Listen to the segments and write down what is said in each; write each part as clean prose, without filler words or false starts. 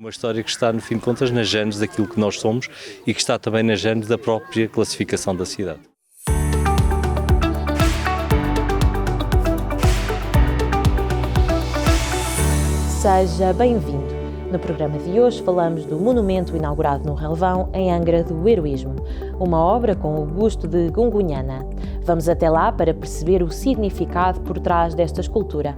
Uma história que está, no fim de contas, na gênese daquilo que nós somos e que está também na gênese da própria classificação da cidade. Seja bem-vindo. No programa de hoje falamos do monumento inaugurado no Relvão, em Angra do Heroísmo, uma obra com o busto de Gungunhana. Vamos até lá para perceber o significado por trás desta escultura.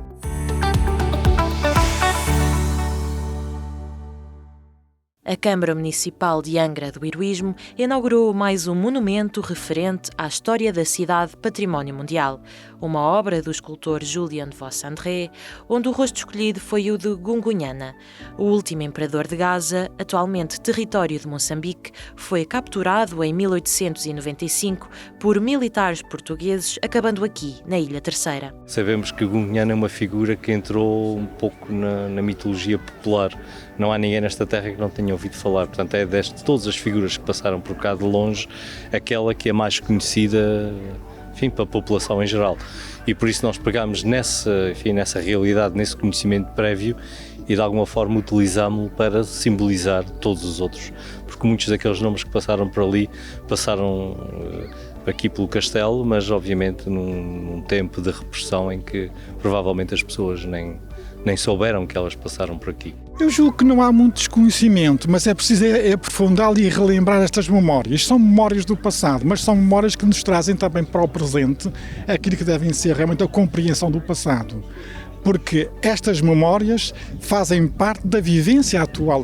A Câmara Municipal de Angra do Heroísmo inaugurou mais um monumento referente à história da cidade Património Mundial, uma obra do escultor Julian Vos-André, onde o rosto escolhido foi o de Gungunhana. O último imperador de Gaza, atualmente território de Moçambique, foi capturado em 1895 por militares portugueses, acabando aqui, na Ilha Terceira. Sabemos que Gungunhana é uma figura que entrou um pouco na mitologia popular. Não há ninguém nesta terra que não tenha ouvido falar. Portanto, é de todas as figuras que passaram por cá de longe, aquela que é mais conhecida, enfim, para a população em geral. E por isso nós pegámos nessa realidade, nesse conhecimento prévio e de alguma forma utilizámo-lo para simbolizar todos os outros. Porque muitos daqueles nomes que passaram por ali passaram aqui pelo castelo, mas obviamente num tempo de repressão em que provavelmente as pessoas nem souberam que elas passaram por aqui. Eu julgo que não há muito desconhecimento, mas é preciso aprofundar e relembrar estas memórias. São memórias do passado, mas são memórias que nos trazem também para o presente aquilo que devem ser realmente a compreensão do passado. Porque estas memórias fazem parte da vivência atual,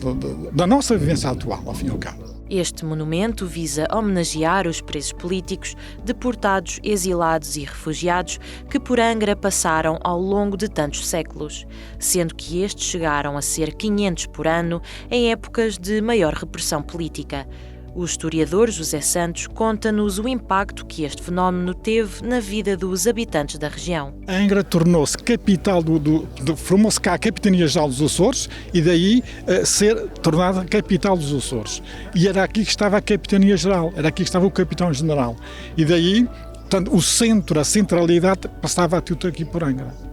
da nossa vivência atual, ao fim e ao cabo. Este monumento visa homenagear os presos políticos, deportados, exilados e refugiados que por Angra passaram ao longo de tantos séculos, sendo que estes chegaram a ser 500 por ano em épocas de maior repressão política. O historiador José Santos conta-nos o impacto que este fenómeno teve na vida dos habitantes da região. Angra tornou-se capital formou-se cá a Capitania-Geral dos Açores e daí ser tornada capital dos Açores. E era aqui que estava a Capitania-Geral, era aqui que estava o Capitão-General. E daí, portanto, o centro, a centralidade passava tudo aqui por Angra.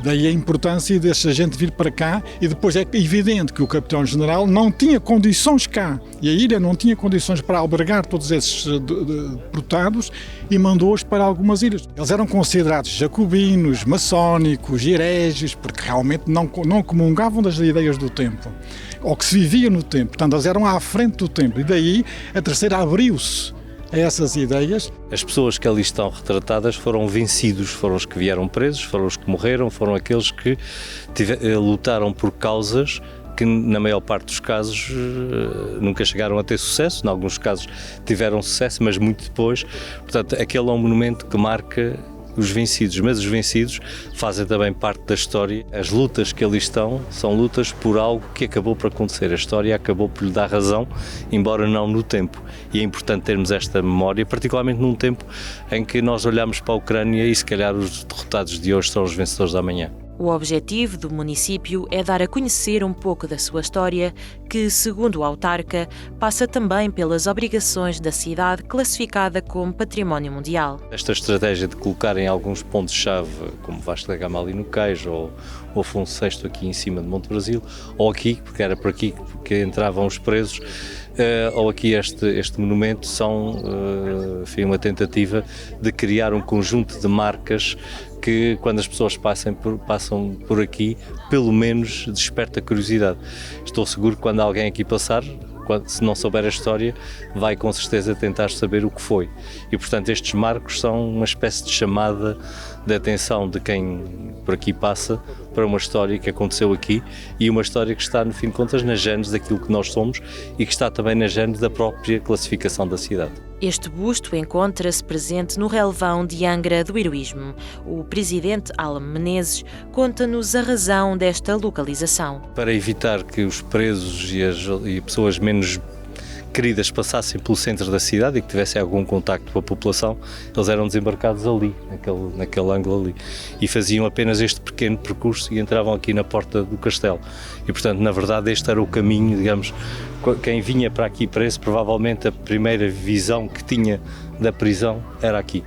Daí a importância dessa gente vir para cá e depois é evidente que o Capitão-General não tinha condições cá e a ilha não tinha condições para albergar todos esses deportados e mandou-os para algumas ilhas. Eles eram considerados jacobinos, maçónicos, hereges, porque realmente não comungavam das ideias do tempo, ou que se vivia no tempo, portanto eles eram à frente do tempo e daí a Terceira abriu-se a essas ideias. As pessoas que ali estão retratadas foram vencidos, foram os que vieram presos, foram os que morreram, foram aqueles que lutaram por causas que na maior parte dos casos nunca chegaram a ter sucesso, em alguns casos tiveram sucesso, mas muito depois. Portanto, aquele é um monumento que marca os vencidos, mas os vencidos fazem também parte da história. As lutas que ali estão são lutas por algo que acabou por acontecer. A história acabou por lhe dar razão, embora não no tempo. E é importante termos esta memória, particularmente num tempo em que nós olhamos para a Ucrânia e se calhar os derrotados de hoje são os vencedores da amanhã. O objetivo do município é dar a conhecer um pouco da sua história, que, segundo o autarca, passa também pelas obrigações da cidade classificada como Património Mundial. Esta estratégia de colocar em alguns pontos-chave, como Vasco da Gama ali no Cais, ou Afonso VI aqui em cima de Monte Brasil, ou aqui, porque era por aqui que entravam os presos, ou aqui este monumento, são uma tentativa de criar um conjunto de marcas que, quando as pessoas passam por aqui, pelo menos desperta curiosidade. Estou seguro que quando alguém aqui passar, se não souber a história, vai com certeza tentar saber o que foi. E, portanto, estes marcos são uma espécie de chamada de atenção de quem por aqui passa para uma história que aconteceu aqui e uma história que está, no fim de contas, na gênese daquilo que nós somos e que está também na gênese da própria classificação da cidade. Este busto encontra-se presente no Relvão de Angra do Heroísmo. O presidente Alme Menezes conta-nos a razão desta localização. Para evitar que os presos e pessoas menos queridas passassem pelo centro da cidade e que tivessem algum contacto com a população, eles eram desembarcados ali, naquele ângulo ali, e faziam apenas este pequeno percurso e entravam aqui na porta do castelo. E, portanto, na verdade, este era o caminho, digamos, quem vinha para aqui preso, provavelmente a primeira visão que tinha da prisão era aqui.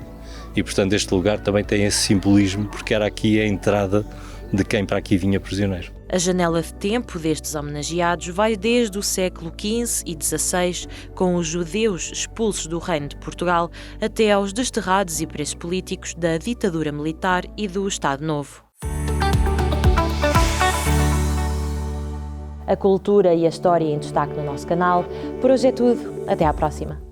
E, portanto, este lugar também tem esse simbolismo, porque era aqui a entrada de quem para aqui vinha prisioneiro. A janela de tempo destes homenageados vai desde o século XV e XVI, com os judeus expulsos do Reino de Portugal, até aos desterrados e presos políticos da ditadura militar e do Estado Novo. A cultura e a história em destaque no nosso canal. Por hoje é tudo. Até à próxima.